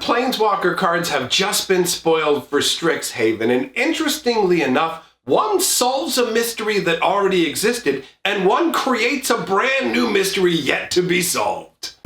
Planeswalker cards have just been spoiled for Strixhaven, and interestingly enough, one solves a mystery that already existed, and one creates a brand new mystery yet to be solved.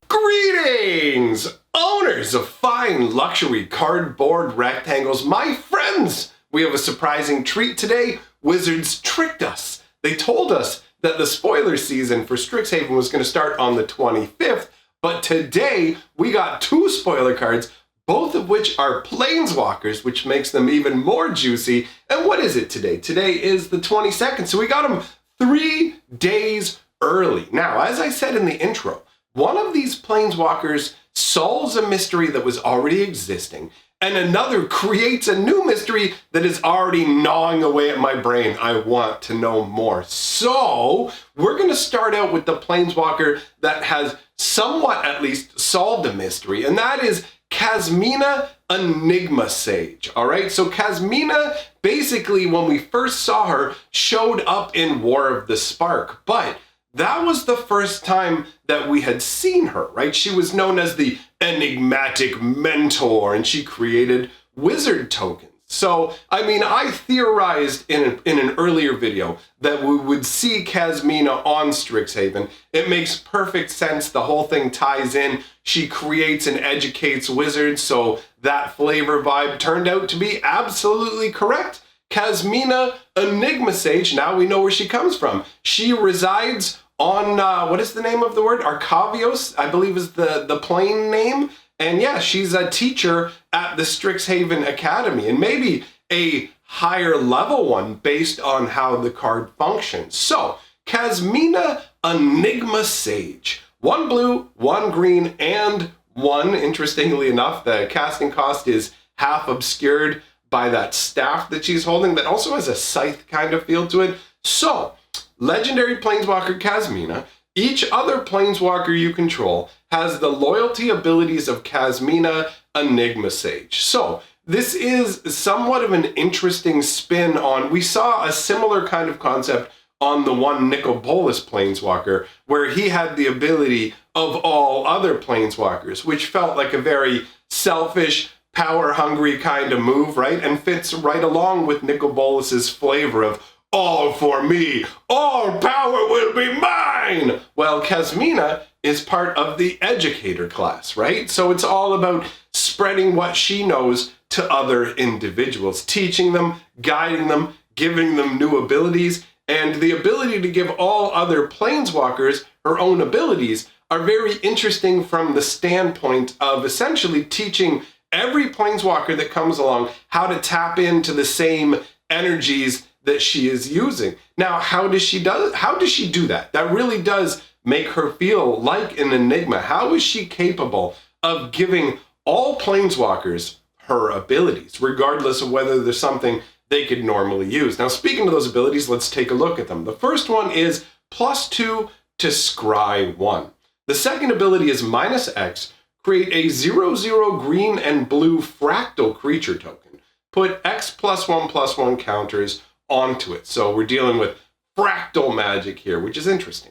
Greetings, owners of fine luxury cardboard rectangles, my friends! We have a surprising treat today. Wizards tricked us. They told us that the spoiler season for Strixhaven was going to start on the 25th, but today we got two spoiler cards, both of which are Planeswalkers, which makes them even more juicy. And what is it today? Today is the 22nd, so we got them 3 days early. Now, as I said in the intro, one of these Planeswalkers solves a mystery that was already existing, and another creates a new mystery that is already gnawing away at my brain. I want to know more. So we're going to start out with the Planeswalker that has somewhat at least solved a mystery, and that is Kasmina Enigma Sage. All right, so Kasmina, basically when we first saw her, showed up in War of the Spark, but that was the first time that we had seen her, right? She was known as the enigmatic mentor, and she created wizard tokens. So, I mean, I theorized in an earlier video that we would see Kasmina on Strixhaven. It makes perfect sense. The whole thing ties in. She creates and educates wizards, so that flavor vibe turned out to be absolutely correct. Kasmina Enigma Sage, now we know where she comes from. She resides on, what is the name of the word? Arcavios, I believe is the plain name. And yeah, she's a teacher at the Strixhaven Academy, and maybe a higher level one based on how the card functions. So, Kasmina Enigma Sage. 1 blue, 1 green, and 1, interestingly enough, the casting cost is half obscured by that staff that she's holding that also has a scythe kind of feel to it. So, legendary Planeswalker Kasmina. Each other Planeswalker you control has the loyalty abilities of Kasmina Enigma Sage. So, this is somewhat of an interesting spin on, we saw a similar kind of concept on the one Nicol Bolas Planeswalker, where he had the ability of all other Planeswalkers, which felt like a very selfish, power-hungry kind of move, right? And fits right along with Nicol Bolas's flavor of, all for me, all power will be mine. Well, Kasmina is part of the educator class, right? So it's all about spreading what she knows to other individuals, teaching them, guiding them, giving them new abilities, and the ability to give all other Planeswalkers her own abilities are very interesting from the standpoint of essentially teaching every Planeswalker that comes along how to tap into the same energies that she is using. Now, how does she do that? That really does make her feel like an enigma. How is she capable of giving all Planeswalkers her abilities, regardless of whether there's something they could normally use? Now, speaking of those abilities, let's take a look at them. The first one is +2 to scry 1. The second ability is -X, create a 0/0 green and blue fractal creature token. Put X+1/+1 counters onto it. So we're dealing with fractal magic here, which is interesting.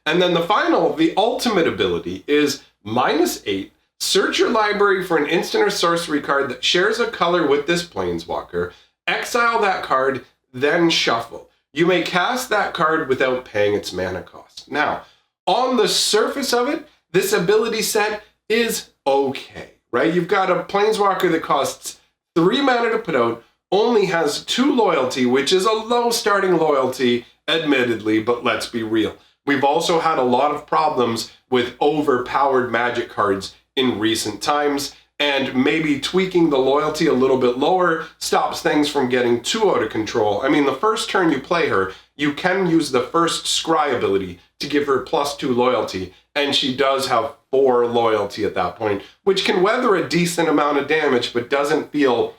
And then the final, the ultimate ability is -8. Search your library for an instant or sorcery card that shares a color with this Planeswalker. Exile that card, then shuffle. You may cast that card without paying its mana cost. Now, on the surface of it, this ability set is okay, right? You've got a Planeswalker that costs 3 mana to put out, only has 2 loyalty, which is a low starting loyalty, admittedly, but let's be real. We've also had a lot of problems with overpowered magic cards in recent times, and maybe tweaking the loyalty a little bit lower stops things from getting too out of control. I mean, the first turn you play her, you can use the first scry ability to give her +2 loyalty, and she does have 4 loyalty at that point, which can weather a decent amount of damage, but doesn't feel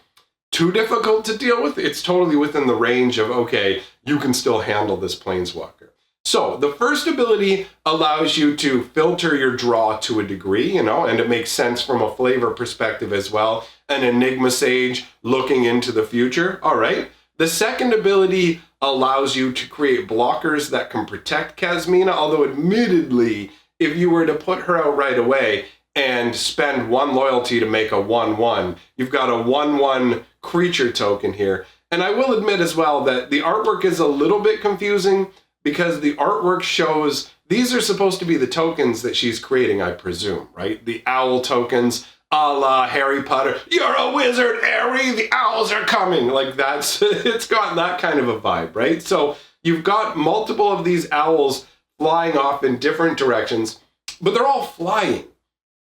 too difficult to deal with. It's totally within the range of, okay, you can still handle this Planeswalker. So the first ability allows you to filter your draw to a degree, and it makes sense from a flavor perspective as well. An Enigma Sage looking into the future. All right. The second ability allows you to create blockers that can protect Kasmina, although admittedly, if you were to put her out right away and spend 1 loyalty to make a 1/1, you've got a 1/1 creature token here. And I will admit as well that the artwork is a little bit confusing because the artwork shows these are supposed to be the tokens that she's creating, I presume, right? The owl tokens, a la Harry Potter. You're a wizard, Harry, the owls are coming. Like that's, it's got that kind of a vibe, right? So you've got multiple of these owls flying off in different directions, but they're all flying.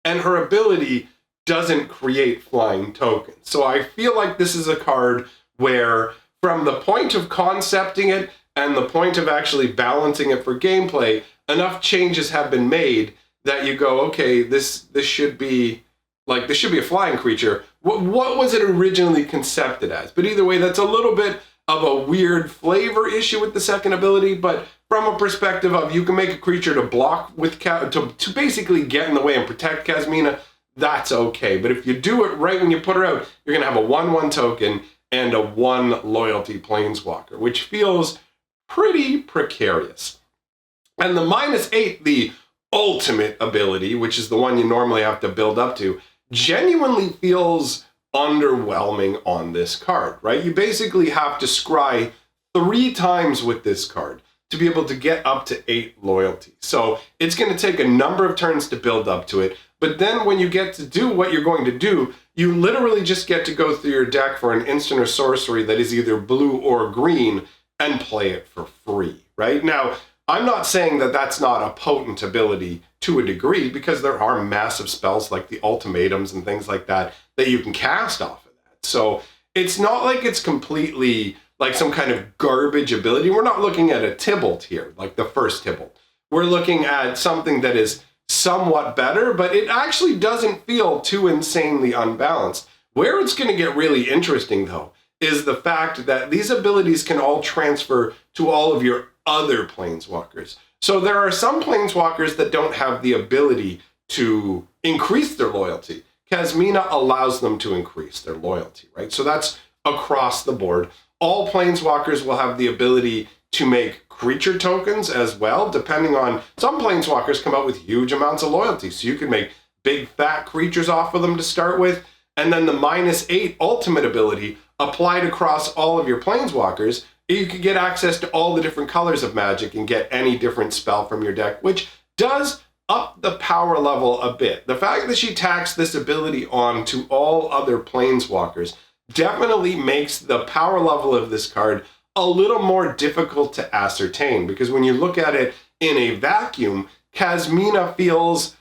And her ability doesn't create flying tokens. So I feel like this is a card where from the point of concepting it and the point of actually balancing it for gameplay, enough changes have been made that you go, okay, this should be a flying creature. What was it originally concepted as? But either way, that's a little bit of a weird flavor issue with the second ability, but from a perspective of you can make a creature to block with to basically get in the way and protect Kasmina, that's okay. But if you do it right when you put her out, you're gonna have a 1/1 token and a 1 loyalty planeswalker, which feels pretty precarious. And the -8, the ultimate ability, which is the one you normally have to build up to, genuinely feels underwhelming on this card, right? You basically have to scry 3 times with this card to be able to get up to 8 loyalty. So it's going to take a number of turns to build up to it. But then when you get to do what you're going to do, you literally just get to go through your deck for an instant or sorcery that is either blue or green and play it for free, right? Now, I'm not saying that that's not a potent ability to a degree, because there are massive spells like the ultimatums and things like that that you can cast off of that. So it's not like it's completely like some kind of garbage ability. We're not looking at a Tybalt here, like the first Tybalt. We're looking at something that is somewhat better, but it actually doesn't feel too insanely unbalanced. Where it's going to get really interesting, though, is the fact that these abilities can all transfer to all of your other planeswalkers. So there are some planeswalkers that don't have the ability to increase their loyalty. Kasmina allows them to increase their loyalty, right? So that's across the board. All planeswalkers will have the ability to make creature tokens as well, depending on, some planeswalkers come out with huge amounts of loyalty. So you can make big fat creatures off of them to start with. And then the -8 ultimate ability applied across all of your planeswalkers, you could get access to all the different colors of Magic and get any different spell from your deck, which does up the power level a bit. The fact that she tacks this ability on to all other planeswalkers definitely makes the power level of this card a little more difficult to ascertain, because when you look at it in a vacuum, Kasmina feels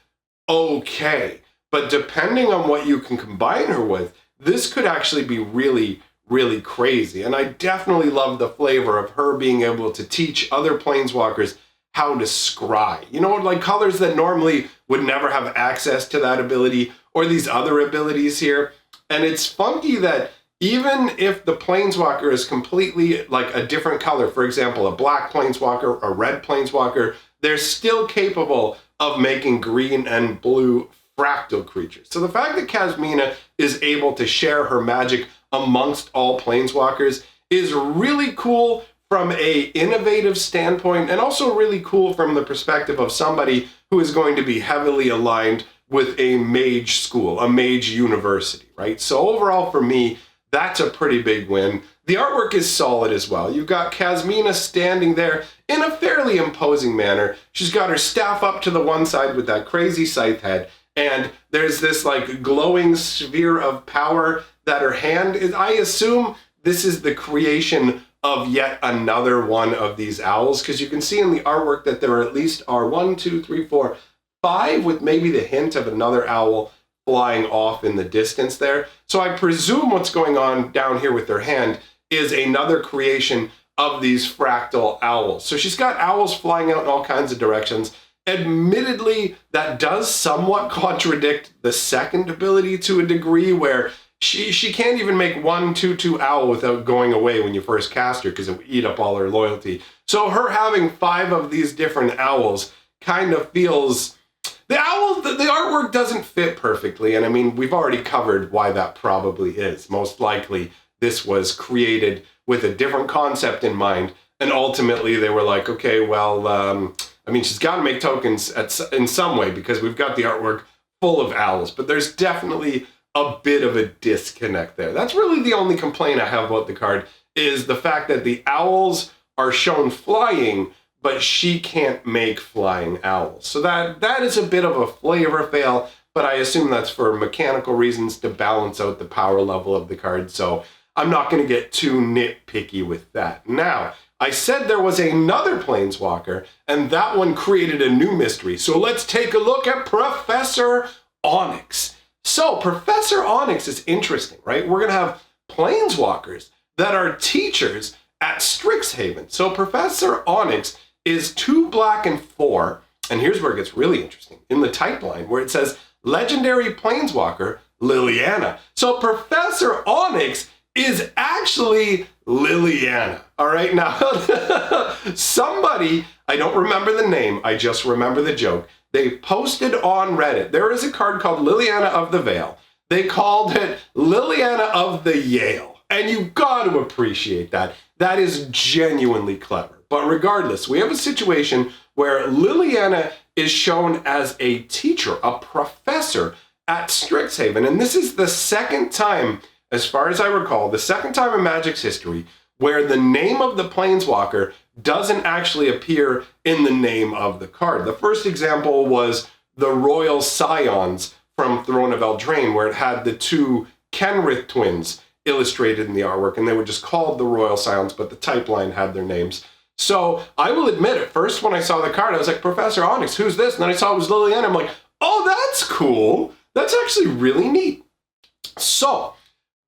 okay. But depending on what you can combine her with, this could actually be really, really crazy. And I definitely love the flavor of her being able to teach other planeswalkers how to scry. You know, like colors that normally would never have access to that ability, or these other abilities here. And it's funky that even if the planeswalker is completely like a different color, for example, a black planeswalker, a red planeswalker, they're still capable of making green and blue fractal creatures. So the fact that Kasmina is able to share her magic amongst all planeswalkers is really cool from a innovative standpoint, and also really cool from the perspective of somebody who is going to be heavily aligned with a mage school, a mage university, right? So overall for me, that's a pretty big win. The artwork is solid as well. You've got Kasmina standing there in a fairly imposing manner. She's got her staff up to the one side with that crazy scythe head, and there's this like glowing sphere of power that her hand is. I assume this is the creation of yet another one of these owls, because you can see in the artwork that there at least are 1, 2, 3, 4, 5, with maybe the hint of another owl flying off in the distance there. So I presume what's going on down here with her hand is another creation of these fractal owls. So she's got owls flying out in all kinds of directions. Admittedly, that does somewhat contradict the second ability to a degree, where she can't even make 1/2/2 owl without going away when you first cast her, because it would eat up all her loyalty. So her having 5 of these different owls kind of feels... The artwork doesn't fit perfectly, and I mean, we've already covered why that probably is. Most likely, this was created with a different concept in mind. And ultimately they were like, okay, well, I mean, she's got to make tokens in some way because we've got the artwork full of owls, but there's definitely a bit of a disconnect there. That's really the only complaint I have about the card, is the fact that the owls are shown flying, but she can't make flying owls. So that is a bit of a flavor fail, but I assume that's for mechanical reasons to balance out the power level of the card. So I'm not going to get too nitpicky with that. Now, I said there was another Planeswalker, and that one created a new mystery. So let's take a look at Professor Onyx. So Professor Onyx is interesting, right? We're going to have Planeswalkers that are teachers at Strixhaven. So Professor Onyx is 2 black and 4, and here's where it gets really interesting. In the type line where it says Legendary Planeswalker Liliana. So Professor Onyx is actually Liliana. All right, now somebody, I don't remember the name, I just remember the joke. They posted on Reddit, there is a card called Liliana of the Veil. They called it Liliana of the Yale. And you got to appreciate that. That is genuinely clever. But regardless, we have a situation where Liliana is shown as a teacher, a professor at Strixhaven. And this is the second time, as far as I recall, the second time in Magic's history where the name of the Planeswalker doesn't actually appear in the name of the card. The first example was the Royal Scions from Throne of Eldraine, where it had the 2 Kenrith twins illustrated in the artwork, and they were just called the Royal Scions, but the type line had their names. So I will admit, at first when I saw the card, I was like, Professor Onyx, who's this? And then I saw it was Liliana. I'm like, oh, that's cool. That's actually really neat. So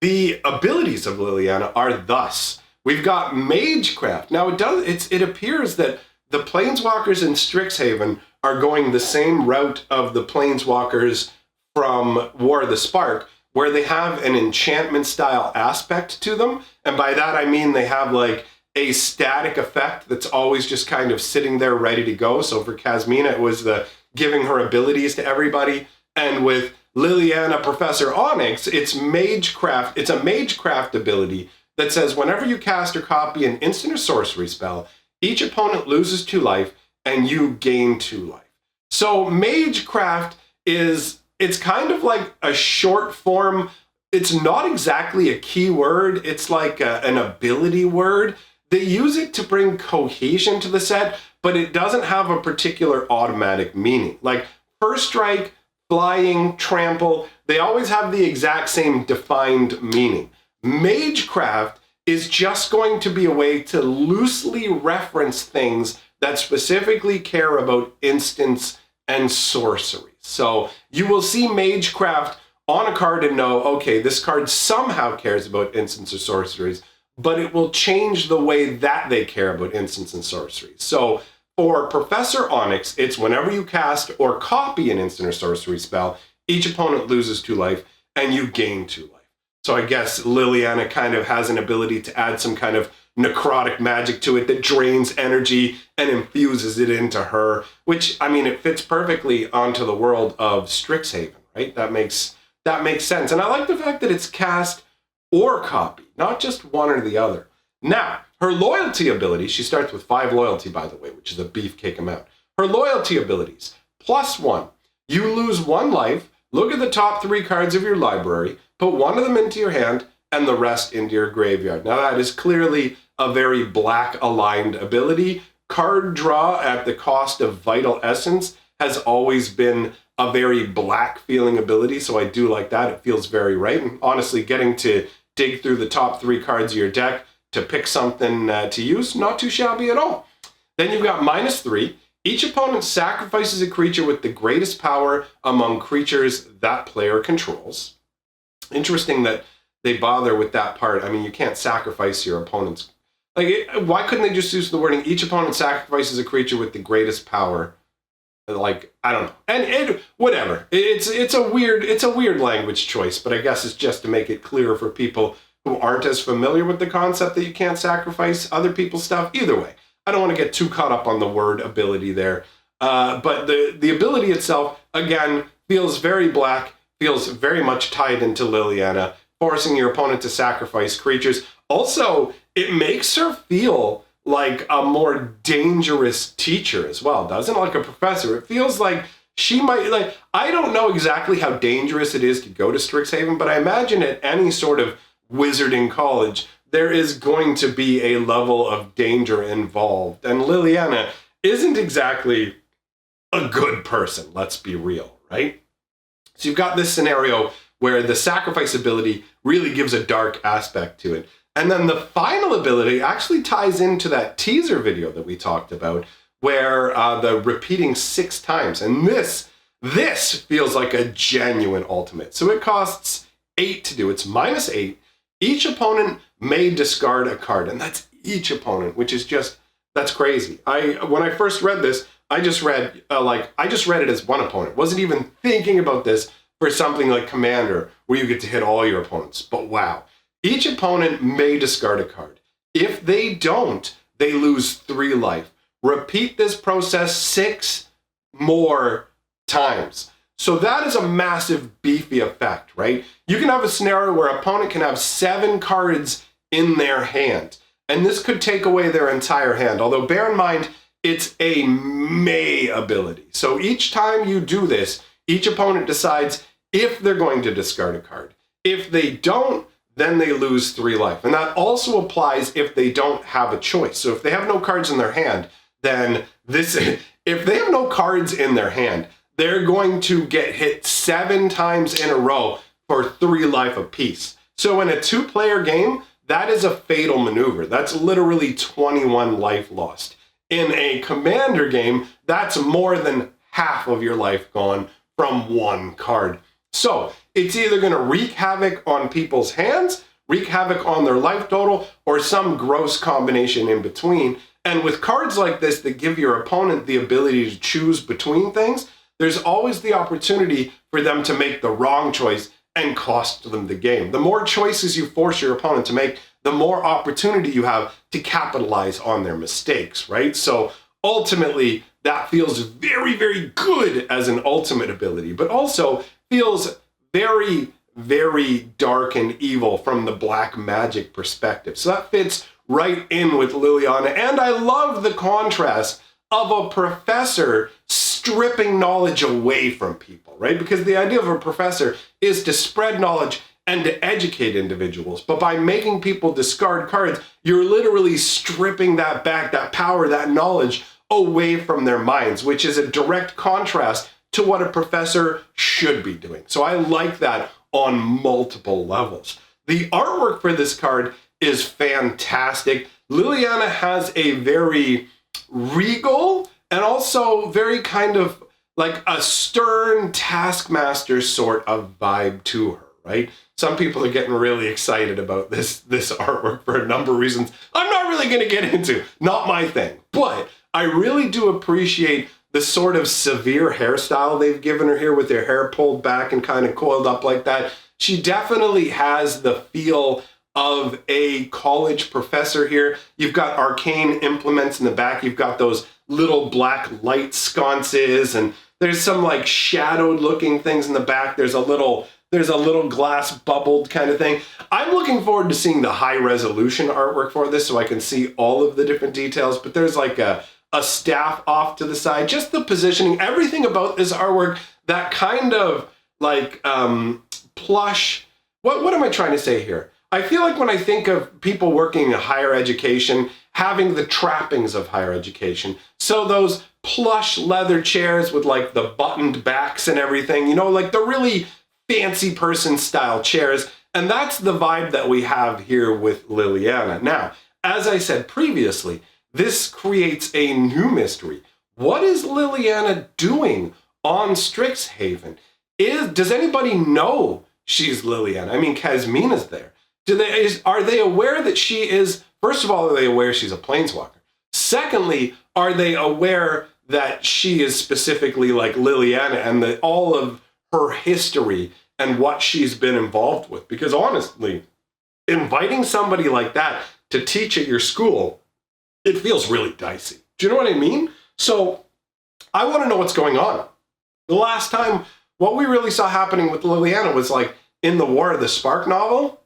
the abilities of Liliana are thus. We've got Magecraft. Now it appears that the Planeswalkers in Strixhaven are going the same route of the Planeswalkers from War of the Spark, where they have an enchantment style aspect to them. And by that I mean they have like a static effect that's always just kind of sitting there ready to go. So for Kasmina, it was the giving her abilities to everybody. And with Liliana Professor Onyx, it's Magecraft. It's a Magecraft ability that says whenever you cast or copy an instant or sorcery spell, each opponent loses 2 life and you gain 2 life. So Magecraft it's kind of like a short form. It's not exactly a keyword. It's like an ability word. They use it to bring cohesion to the set, but it doesn't have a particular automatic meaning. Like First Strike, Flying, Trample, they always have the exact same defined meaning. Magecraft is just going to be a way to loosely reference things that specifically care about instants and sorcery. So you will see Magecraft on a card and know, okay, this card somehow cares about instants or sorceries, but it will change the way that they care about instants and sorceries. So for Professor Onyx, it's whenever you cast or copy an instant or sorcery spell, each opponent loses 2 life and you gain 2 life. So I guess Liliana kind of has an ability to add some kind of necrotic magic to it that drains energy and infuses it into her, which, I mean, it fits perfectly onto the world of Strixhaven, right? That makes sense. And I like the fact that it's cast or copy, not just one or the other. Now, her loyalty ability, she starts with 5 loyalty, by the way, which is a beefcake amount. Her loyalty abilities, +1. You lose 1 life, look at the top 3 cards of your library, put 1 of them into your hand, and the rest into your graveyard. Now that is clearly a very black aligned ability. Card draw at the cost of Vital Essence has always been a very black feeling ability, so I do like that. It feels very right. And honestly, getting to dig through the top 3 cards of your deck to pick something to use, not too shabby at all. Then you've got -3. Each opponent sacrifices a creature with the greatest power among creatures that player controls. Interesting that they bother with that part. I mean, you can't sacrifice your opponent's. Like, why couldn't they just use the wording, each opponent sacrifices a creature with the greatest power? Like, I don't know. And whatever. It's a weird language choice, but I guess it's just to make it clearer for people who aren't as familiar with the concept that you can't sacrifice other people's stuff. Either way, I don't want to get too caught up on the word ability there. But the ability itself, again, feels very black, feels very much tied into Liliana, forcing your opponent to sacrifice creatures. Also, it makes her feel like a more dangerous teacher as well, doesn't it? Like a professor. It feels like she might, like, I don't know exactly how dangerous it is to go to Strixhaven, but I imagine at any sort of wizarding college, there is going to be a level of danger involved. And Liliana isn't exactly a good person, let's be real, right? So you've got this scenario where the sacrifice ability really gives a dark aspect to it. And then the final ability actually ties into that teaser video that we talked about, where the repeating 6 times. And this feels like a genuine ultimate. So it costs 8 to do. It's -8. Each opponent may discard a card, and that's each opponent, which is just, that's crazy. When I first read this, I just read it as one opponent. Wasn't even thinking about this for something like Commander, where you get to hit all your opponents. But wow. Each opponent may discard a card. If they don't, they lose 3 life. Repeat this process 6 more times. So that is a massive beefy effect, right? You can have a scenario where an opponent can have 7 cards in their hand, and this could take away their entire hand. Although bear in mind, it's a may ability. So each time you do this, each opponent decides if they're going to discard a card. If they don't, then they lose 3 life. And that also applies if they don't have a choice. So if they have no cards in their hand, then if they have no cards in their hand, they're going to get hit 7 times in a row for 3 life apiece. So in a 2-player game, that is a fatal maneuver. That's literally 21 life lost. In a Commander game, that's more than half of your life gone from 1 card. So it's either going to wreak havoc on people's hands, wreak havoc on their life total, or some gross combination in between. And with cards like this that give your opponent the ability to choose between things, there's always the opportunity for them to make the wrong choice and cost them the game. The more choices you force your opponent to make, the more opportunity you have to capitalize on their mistakes, right? So ultimately, that feels very, very good as an ultimate ability, but also feels very, very dark and evil from the black magic perspective. So that fits right in with Liliana. And I love the contrast of a professor stripping knowledge away from people, right? Because the idea of a professor is to spread knowledge and to educate individuals. But by making people discard cards, you're literally stripping that back, that power, that knowledge away from their minds, which is a direct contrast to what a professor should be doing. So I like that on multiple levels. The artwork for this card is fantastic. Liliana has a very regal and also very kind of like a stern taskmaster sort of vibe to her, right? Some people are getting really excited about this artwork for a number of reasons I'm not really going to get into. Not my thing. But I really do appreciate the sort of severe hairstyle they've given her here with her hair pulled back and kind of coiled up like that. She definitely has the feel of a college professor here. You've got arcane implements in the back. You've got those little black light sconces, and there's some like shadowed looking things in the back. There's a little glass bubbled kind of thing. I'm looking forward to seeing the high resolution artwork for this so I can see all of the different details, but there's like a staff off to the side, just the positioning, everything about this artwork, that kind of like plush, what am I trying to say here? I feel like when I think of people working in higher education, having the trappings of higher education, so those plush leather chairs with like the buttoned backs and everything, you know, like the really fancy person style chairs. And that's the vibe that we have here with Liliana. Now, as I said previously, this creates a new mystery. What is Liliana doing on Strixhaven? Does anybody know she's Liliana? I mean, Kasmina's there. Are they aware that she is, first of all, are they aware she's a Planeswalker? Secondly, are they aware that she is specifically like Liliana and that all of her history and what she's been involved with? Because honestly, inviting somebody like that to teach at your school, it feels really dicey. Do you know what I mean? So I want to know what's going on. The last time, what we really saw happening with Liliana was like in the War of the Spark novel.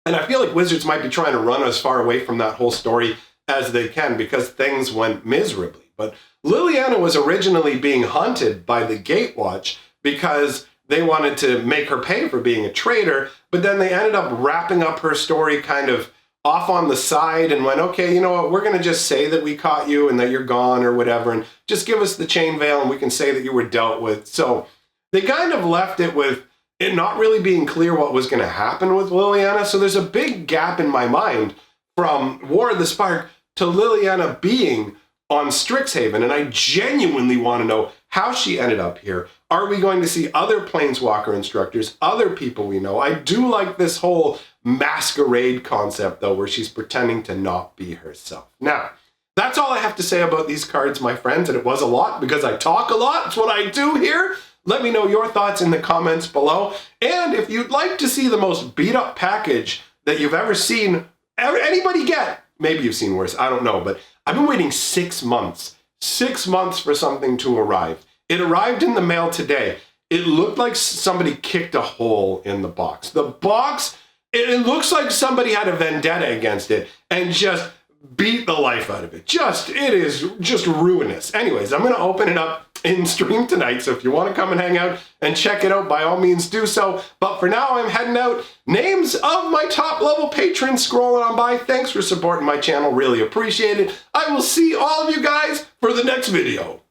And I feel like Wizards might be trying to run as far away from that whole story as they can because things went miserably. But Liliana was originally being hunted by the Gatewatch because they wanted to make her pay for being a traitor, but then they ended up wrapping up her story kind of off on the side and went, okay, you know what, we're going to just say that we caught you and that you're gone or whatever, and just give us the chain veil and we can say that you were dealt with. So they kind of left it with it not really being clear what was going to happen with Liliana. So there's a big gap in my mind from War of the Spark to Liliana being on Strixhaven, and I genuinely want to know how she ended up here. Are we going to see other Planeswalker instructors, other people we know? I do like this whole masquerade concept, though, where she's pretending to not be herself. Now, that's all I have to say about these cards, my friends, and it was a lot because I talk a lot. It's what I do here. Let me know your thoughts in the comments below. And if you'd like to see the most beat-up package that you've ever seen anybody get, maybe you've seen worse, I don't know, but I've been waiting 6 months. 6 months for something to arrive. It arrived in the mail today. It looked like somebody kicked a hole in the box. The box, it looks like somebody had a vendetta against it and just beat the life out of it. It is just ruinous. Anyways, I'm going to open it up in stream tonight, so if you want to come and hang out and check it out, by all means do so. But for now, I'm heading out. Names of my top level patrons scrolling on by. Thanks for supporting my channel. Really appreciate it. I will see all of you guys for the next video.